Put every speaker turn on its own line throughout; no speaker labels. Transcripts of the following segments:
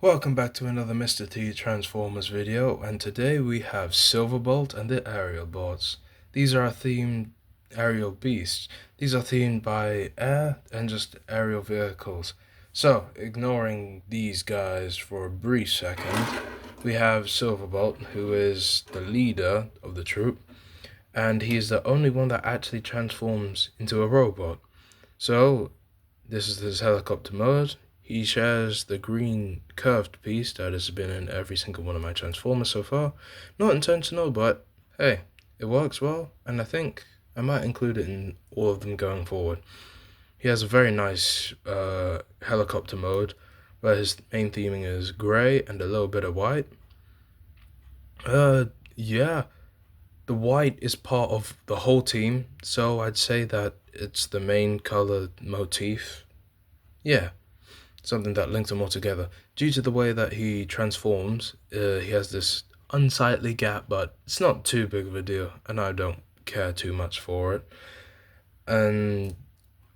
Welcome back to another Mr. T Transformers video, and today we have Silver Bolt and the aerial bots. These are themed aerial beasts. These are themed by air and just aerial vehicles. So, ignoring these guys for a brief second, we have Silver Bolt, who is the leader of the troop, and he's the only one that actually transforms into a robot. So, this is his helicopter mode. He shares the green curved piece that has been in every single one of my Transformers so far. Not intentional, but hey, it works well, and I think I might include it in all of them going forward. He has a very nice helicopter mode, where his main theming is grey and a little bit of white. Yeah, the white is part of the whole team, so I'd say that it's the main color motif. Yeah, something that links them all together. Due to the way that he transforms, he has this unsightly gap, but it's not too big of a deal, and I don't care too much for it. And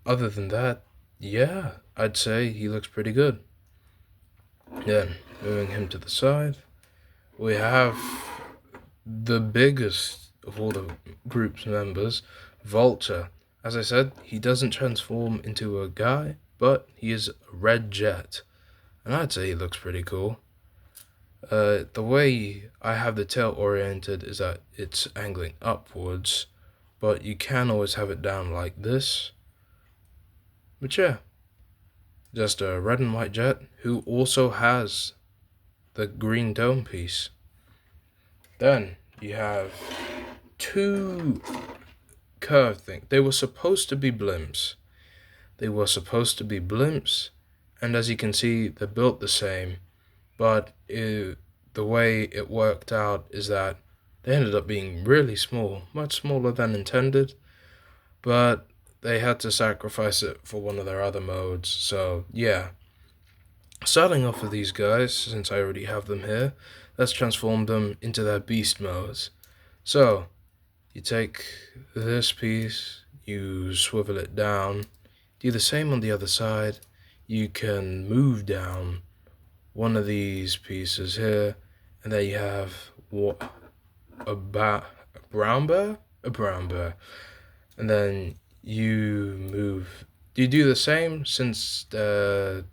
other than that, yeah, I'd say he looks pretty good. Then, moving him to the side, we have the biggest of all the group's members, Vulture. As I said, he doesn't transform into a guy, but he is a red jet, and I'd say he looks pretty cool. The way I have the tail oriented is that it's angling upwards, but you can always have it down like this. But yeah, just a red and white jet who also has the green dome piece. Then you have two curved things. They were supposed to be blimps. And as you can see, they're built the same, but the way it worked out is that they ended up being really small, much smaller than intended, but they had to sacrifice it for one of their other modes. So yeah, starting off with these guys, since I already have them here, let's transform them into their beast modes. So you take this piece, you swivel it down, do the same on the other side. You can move down one of these pieces here, and there you have a brown bear, and then you do the same, since they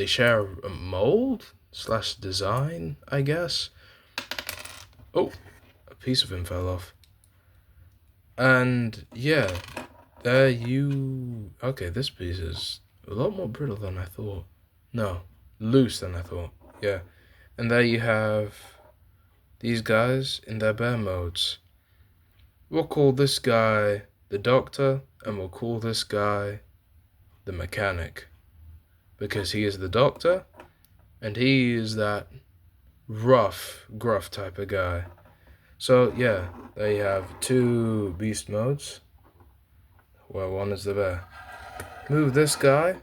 share a mold slash design, I guess. Oh, a piece of him fell off, and yeah, there you. Okay, this piece is a lot more brittle than I thought. No, loose than I thought. Yeah, and there you have these guys in their bear modes. We'll call this guy the doctor, and we'll call this guy the mechanic, because he is the doctor, and he is that gruff type of guy. So yeah, there you have two beast modes, where one is the bear. Move this guy,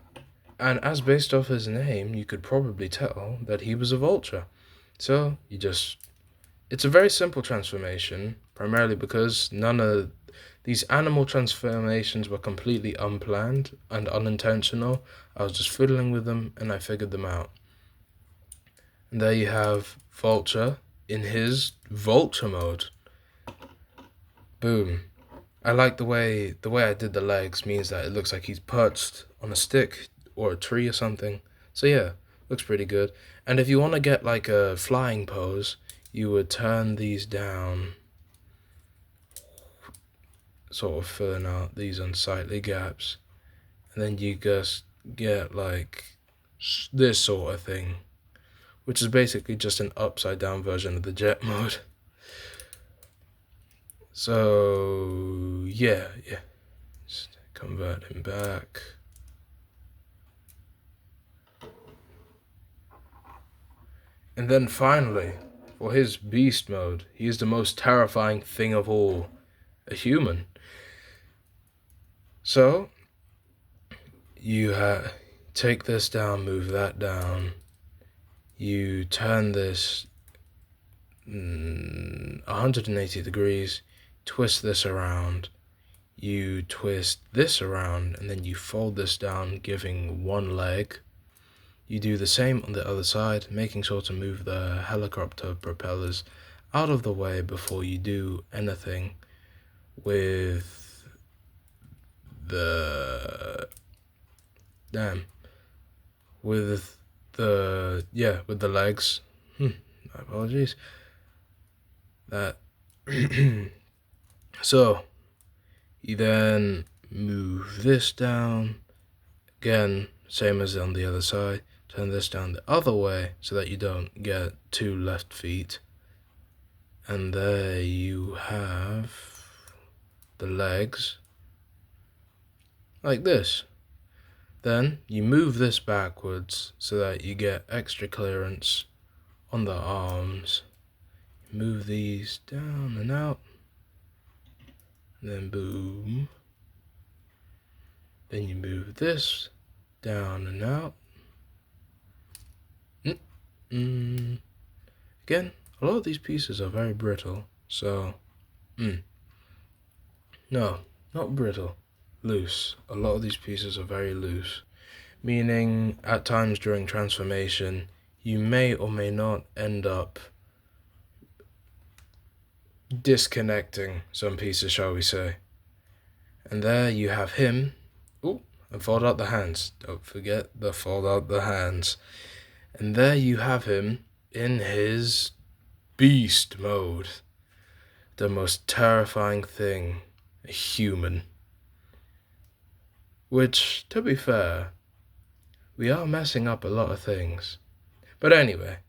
and as based off his name, you could probably tell that he was a vulture. So it's a very simple transformation, primarily because none of these animal transformations were completely unplanned and unintentional. I was just fiddling with them and I figured them out. And there you have Vulture in his vulture mode. Boom. I like the way I did the legs, means that it looks like he's perched on a stick or a tree or something. So yeah, looks pretty good. And if you want to get like a flying pose, you would turn these down, sort of filling out these unsightly gaps, and then you just get like this sort of thing, which is basically just an upside down version of the jet mode. So yeah, just convert him back. And then finally, for his beast mode, he is the most terrifying thing of all, a human. So you take this down, move that down, you turn this 180 degrees, twist this around, you twist this around, and then you fold this down, giving one leg. you do the same on the other side, making sure to move the helicopter propellers out of the way before you do anything with the with the legs. Apologies. That so you then move this down again, same as on the other side. Turn this down the other way so that you don't get two left feet, and there you have the legs like this. Then you move this backwards so that you get extra clearance on the arms. Move these down and out, and then boom. Then you move this down and out. Again, a lot of these pieces are very brittle, so no, not brittle, loose. A lot of these pieces are very loose, meaning at times during transformation you may or may not end up disconnecting some pieces, shall we say. And there you have him. And fold out the hands. Don't forget the fold out the hands. And there you have him in his beast mode. The most terrifying thing, a human. Which, to be fair, we are messing up a lot of things. But anyway,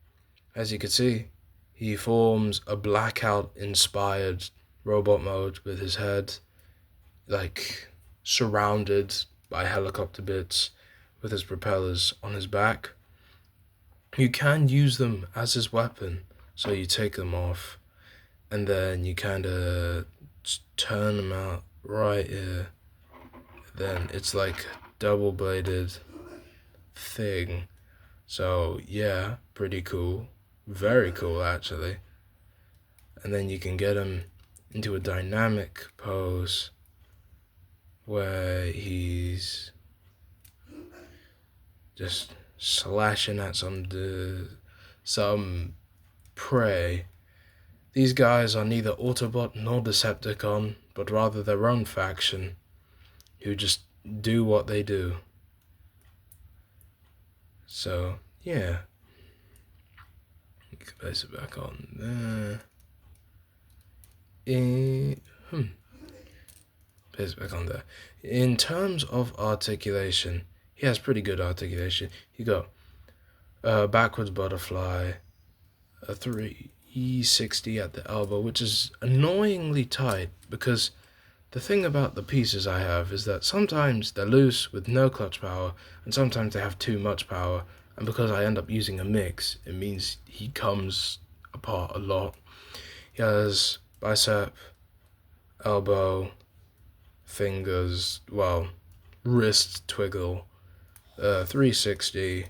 as you can see, he forms a blackout-inspired robot mode with his head, like, surrounded by helicopter bits with his propellers on his back. You can use them as his weapon, so you take them off and then you kind of turn them out right here. Then it's like double-bladed thing. So yeah, pretty cool, very cool actually. And then you can get him into a dynamic pose where he's just slashing at some prey. These guys are neither Autobot nor Decepticon, but rather their own faction, who just do what they do. So, yeah. You can place it back on there. Place it back on there. In terms of articulation, he has pretty good articulation. You go backwards butterfly, a 360 at the elbow, which is annoyingly tight because the thing about the pieces I have is that sometimes they're loose with no clutch power, and sometimes they have too much power, and because I end up using a mix, it means he comes apart a lot. He has bicep, elbow, fingers, wrist twiggle, 360.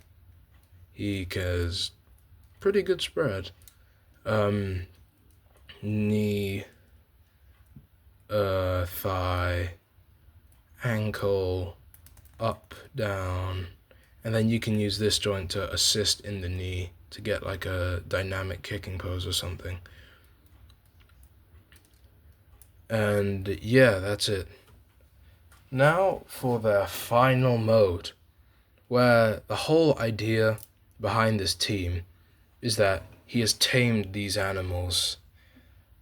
He has pretty good spread. Knee, thigh, ankle, up, down, and then you can use this joint to assist in the knee to get like a dynamic kicking pose or something. And yeah, that's it. Now for the final mode, where the whole idea behind this team is that he has tamed these animals,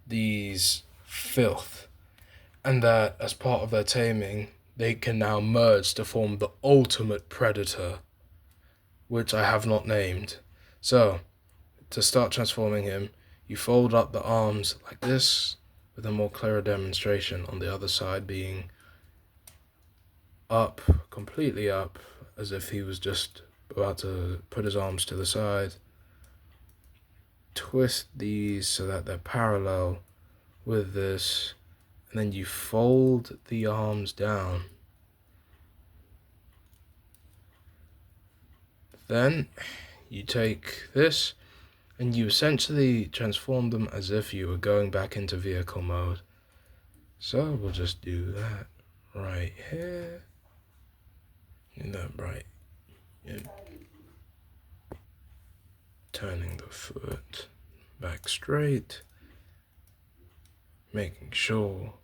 these filth, and that as part of their taming, they can now merge to form the ultimate predator, which I have not named. So, to start transforming him, you fold up the arms like this, with a more clearer demonstration on the other side being up, completely up, as if he was just about to put his arms to the side. Twist these so that they're parallel with this, and then you fold the arms down. Then you take this and you essentially transform them as if you were going back into vehicle mode. So we'll just do that right here. And that right. Yeah. turning the foot back straight, making sure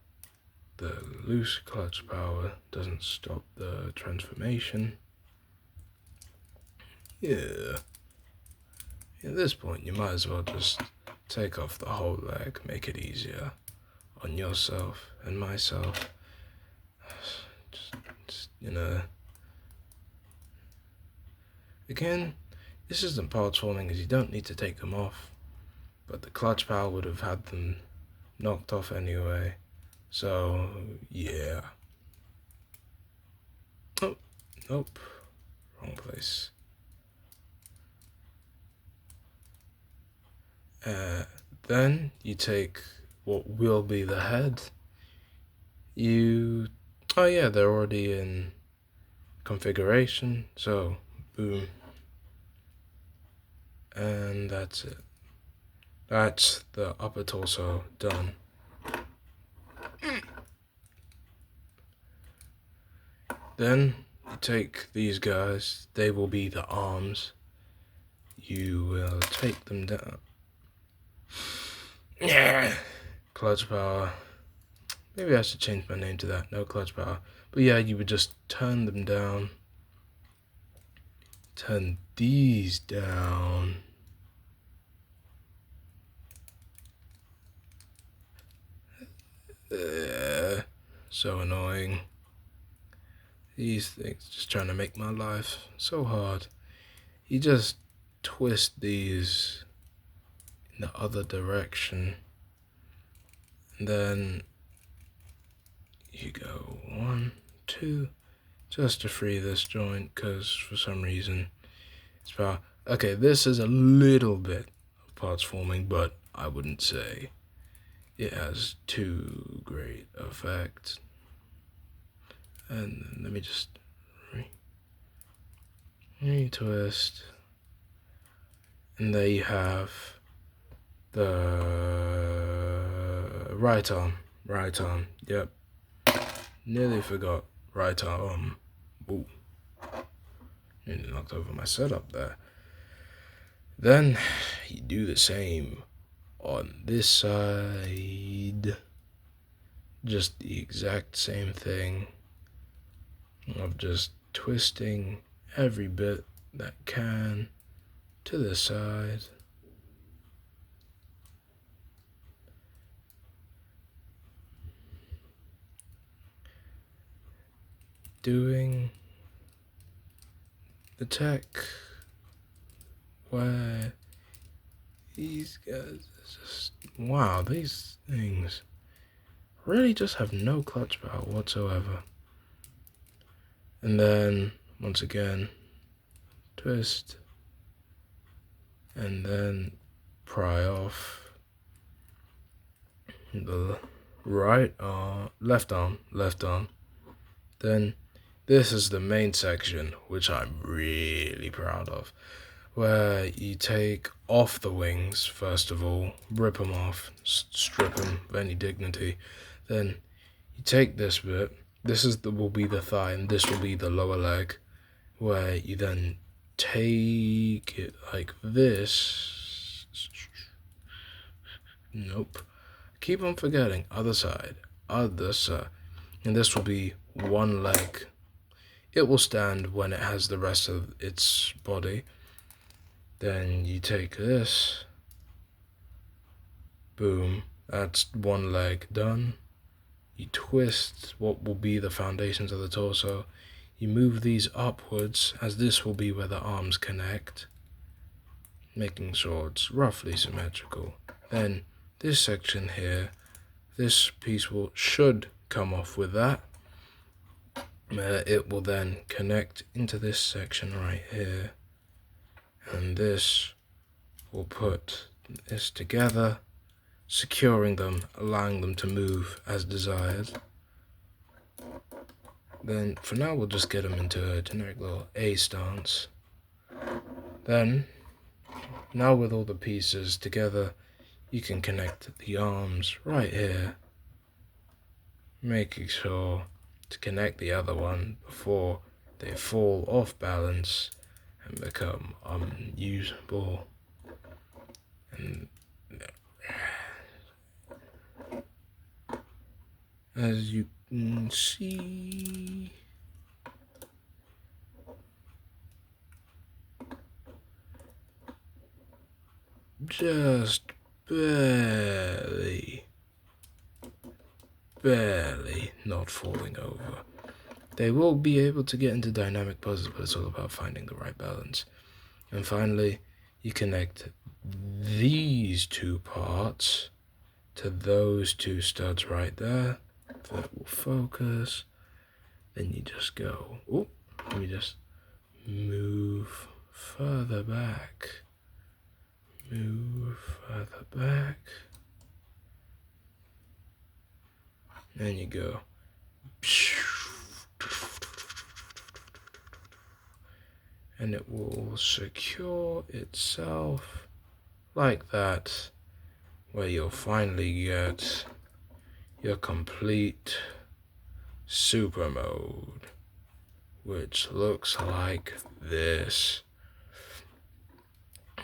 the loose clutch power doesn't stop the transformation. Yeah. At this point, you might as well just take off the whole leg, make it easier on yourself and myself. Just again, this isn't parts forming as you don't need to take them off, but the clutch power would have had them knocked off anyway. So, yeah. Oh, nope. Wrong place. Then you take what will be the head. Oh yeah, they're already in configuration. So, boom. And that's it. That's the upper torso done. Then you take these guys, they will be the arms. You will take them down. Yeah, clutch power. Maybe I should change my name to that. No clutch power. But yeah, you would just turn them down. Turn these down. So annoying. These things just trying to make my life so hard. You just twist these in the other direction. And then you go 1, 2, just to free this joint, because for some reason it's power. Okay, this is a little bit of parts forming, but I wouldn't say it has too great effect. And then let me just retwist. And there you have the right arm. Yep. Nearly forgot right arm. Ooh. Nearly knocked over my setup there. Then you do the same on this side. Just the exact same thing of just twisting every bit that can to the side. Doing the tech where these guys just, wow, these things really just have no clutch power whatsoever. And then once again, twist, and then pry off the left arm. Then this is the main section, which I'm really proud of, where you take off the wings first of all, rip them off, strip them of any dignity. Then you take this bit. This will be the thigh, and this will be the lower leg, where you then take it like this. Nope. Keep on forgetting. Other side. And this will be one leg. It will stand when it has the rest of its body. Then you take this. Boom. That's one leg done. You twist what will be the foundations of the torso. You move these upwards, as this will be where the arms connect, making sure it's roughly symmetrical. Then this section here, this piece should come off with that. It will then connect into this section right here, and this will put this together, securing them, allowing them to move as desired. Then for now we'll just get them into a generic little A stance. Then, now with all the pieces together, you can connect the arms right here, making sure to connect the other one before they fall off balance and become unusable. And as you can see, just barely not falling over. They will be able to get into dynamic poses, but it's all about finding the right balance. And finally, you connect these two parts to those two studs right there. That will focus. Then you just go, oh, let me just move further back. Move further back. Then you go. And it will secure itself like that, where you'll finally get your complete super mode, which looks like this.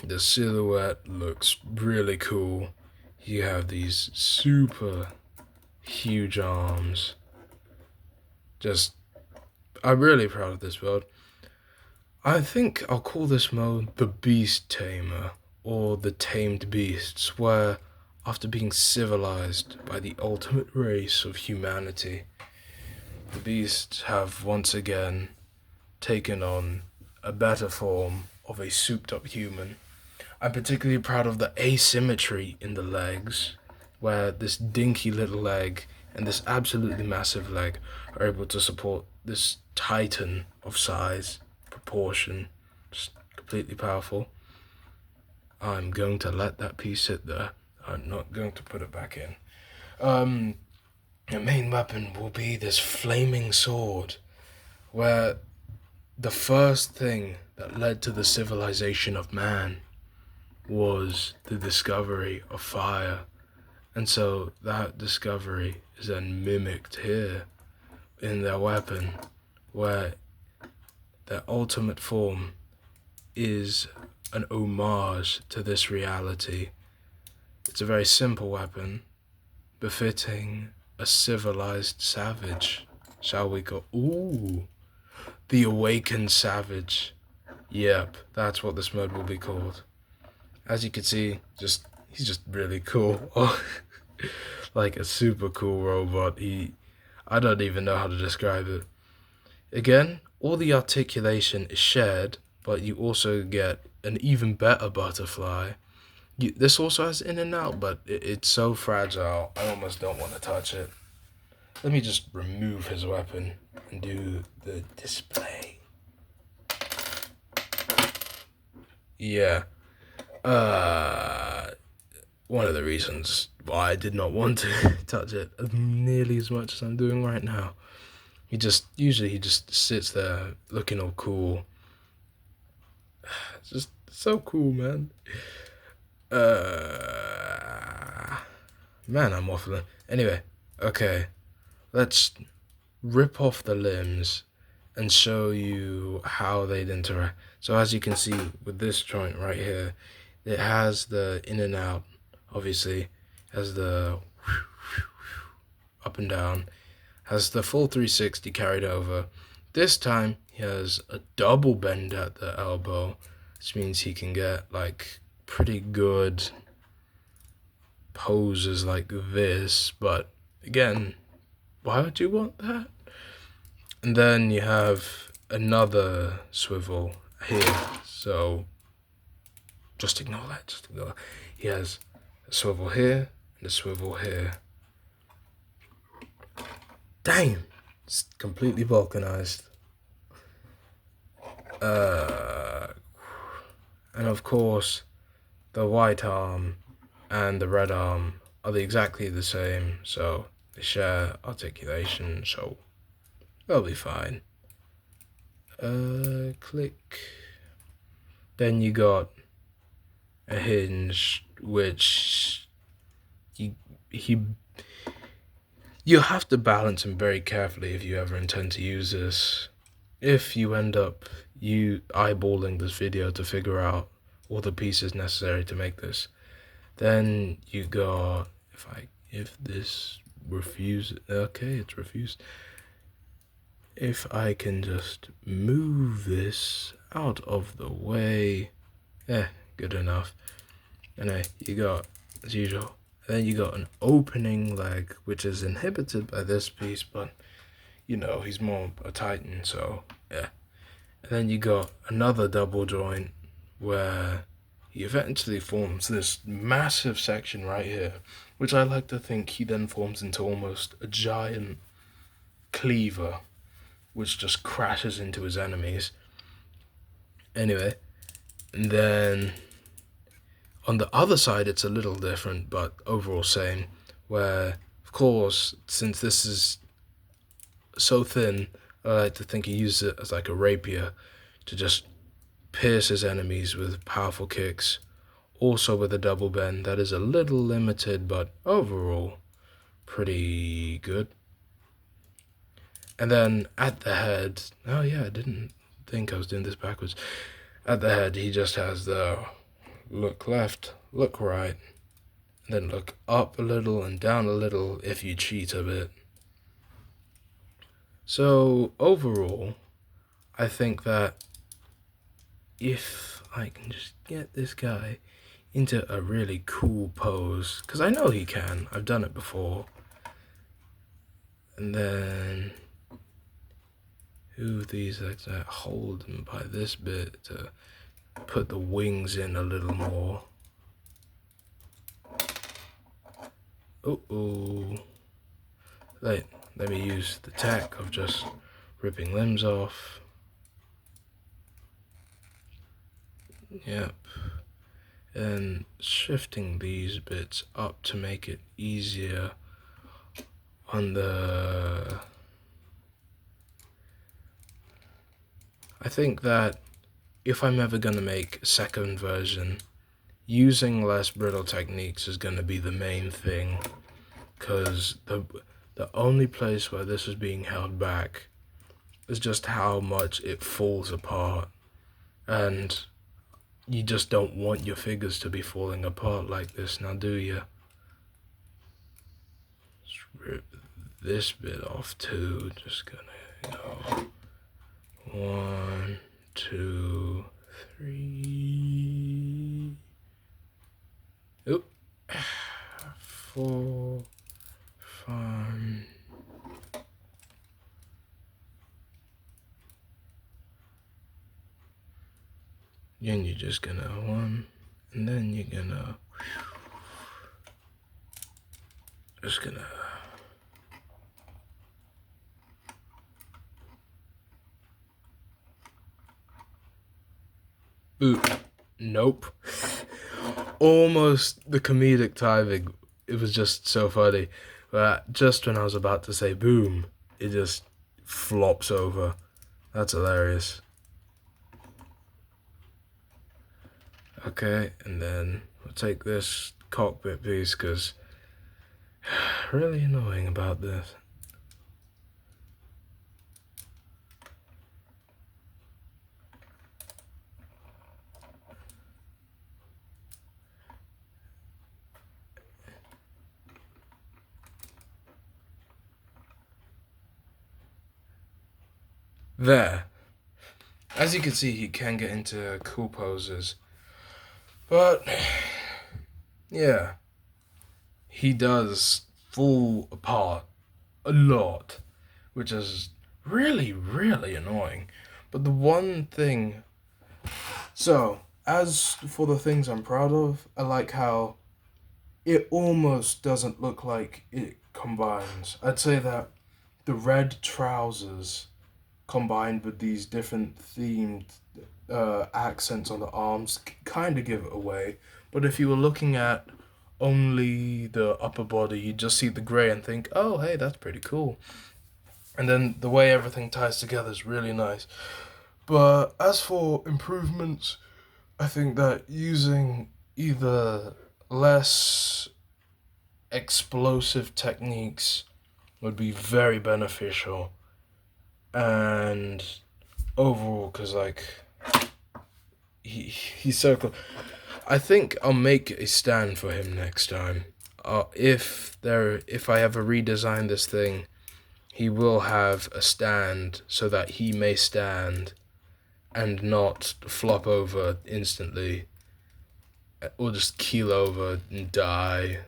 The silhouette looks really cool. You have these super huge arms. I'm really proud of this build. I think I'll call this mode the Beast Tamer, or the Tamed Beasts, where after being civilized by the ultimate race of humanity, the beasts have once again taken on a better form of a souped up human. I'm particularly proud of the asymmetry in the legs, where this dinky little leg and this absolutely massive leg are able to support this titan of size, proportion, just completely powerful. I'm going to let that piece sit there. I'm not going to put it back in. The main weapon will be this flaming sword, where the first thing that led to the civilization of man was the discovery of fire. And so that discovery is then mimicked here in their weapon, where their ultimate form is an homage to this reality. It's a very simple weapon, befitting a civilized savage. Shall we go? Ooh, the awakened savage. Yep, that's what this mode will be called. As you can see, he's just really cool. Like a super cool robot. I don't even know how to describe it. Again, all the articulation is shared, but you also get an even better butterfly. This also has in and out, but it's so fragile, I almost don't want to touch it. Let me just remove his weapon and do the display. Yeah. One of the reasons why I did not want to touch it nearly as much as I'm doing right now. He just sits there looking all cool. It's just so cool, man. Man, I'm waffling. Anyway, okay. Let's rip off the limbs and show you how they'd interact. So as you can see with this joint right here, it has the in and out, obviously, has the up and down, has the full 360 carried over. This time he has a double bend at the elbow, which means he can get like pretty good poses like this, but again, why would you want that? And then you have another swivel here, so just ignore that, He has a swivel here and a swivel here. Damn, it's completely vulcanized. And of course, the white arm and the red arm are exactly the same, so they share articulation, so they'll be fine. Click. Then you got a hinge, which you have to balance him very carefully if you ever intend to use this. If you end up eyeballing this video to figure out all the pieces necessary to make this, Then you got, if this refuses, okay, it's refused. If I can just move this out of the way, good enough. Anyway, you got, as usual, and then you got an opening leg, which is inhibited by this piece, but you know, he's more a Titan, so yeah. And then you got another double joint where he eventually forms this massive section right here, which I like to think he then forms into almost a giant cleaver, which just crashes into his enemies. Anyway, and then on the other side, it's a little different, but overall same, where, of course, since this is so thin, I like to think he uses it as like a rapier to just pierce his enemies with powerful kicks. Also with a double bend that is a little limited, but overall pretty good. And then at the head, oh yeah, I didn't think I was doing this backwards. At the head, he just has the look left, look right, and then look up a little and down a little if you cheat a bit. So overall, I think that if I can just get this guy into a really cool pose, because I know he can, I've done it before, and then these legs that hold him by this bit to put the wings in a little more. Let me use the tech of just ripping limbs off. Yep. And shifting these bits up to make it easier on the... I think that if I'm ever going to make a second version, using less brittle techniques is going to be the main thing, because the only place where this is being held back is just how much it falls apart, and you just don't want your figures to be falling apart like this, now do you? Let's rip this bit off too, just gonna go 1, 2, 3, 4, 5. Then you're just gonna 1, and then you're gonna just gonna nope. Almost the comedic timing. It was just so funny. But just when I was about to say boom, it just flops over. That's hilarious. Okay, and then we'll take this cockpit piece, because really annoying about this. There. As you can see, he can get into cool poses. But, yeah. He does fall apart a lot, which is really, really annoying. But the one thing... So, as for the things I'm proud of, I like how it almost doesn't look like it combines. I'd say that the red trousers combined with these different themed accents on the arms kind of give it away. But if you were looking at only the upper body, you just see the gray and think, oh, hey, that's pretty cool. And then the way everything ties together is really nice. But as for improvements, I think that using either less explosive techniques would be very beneficial. And overall, because like he's so close. I think I'll make a stand for him next time. If I ever redesign this thing, he will have a stand so that he may stand and not flop over instantly or just keel over and die.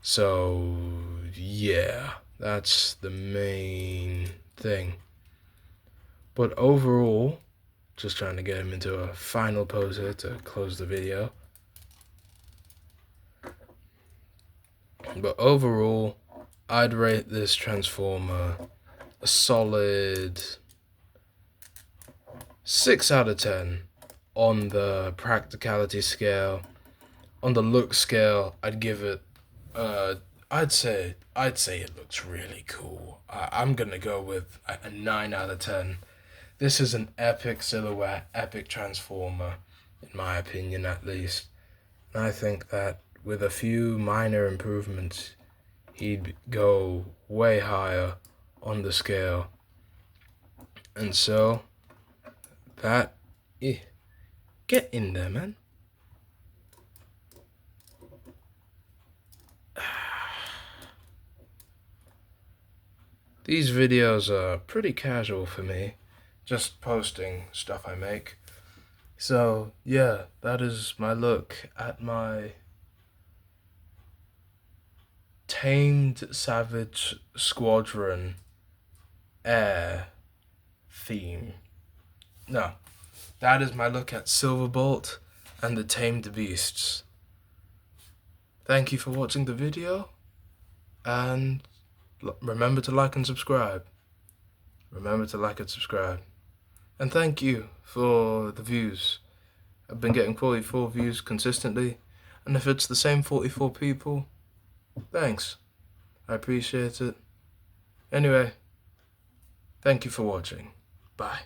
So yeah, that's the main thing. But overall, just trying to get him into a final pose here to close the video. But overall, I'd rate this Transformer a solid 6 out of 10 on the practicality scale. On the look scale, I'd give it, I'd say it looks really cool. I'm gonna go with a 9 out of 10. This is an epic silhouette, epic Transformer, in my opinion at least. And I think that with a few minor improvements, he'd go way higher on the scale. And so, that, get in there, man. These videos are pretty casual for me, just posting stuff I make. So, yeah, that is my look at my Tamed Savage Squadron Air theme. No, that is my look at Sliver Bolt and the Tamed Beasts. Thank you for watching the video, and remember to like and subscribe. Remember to like and subscribe. And thank you for the views. I've been getting 44 views consistently, and if it's the same 44 people, thanks. I appreciate it. Anyway, thank you for watching. Bye.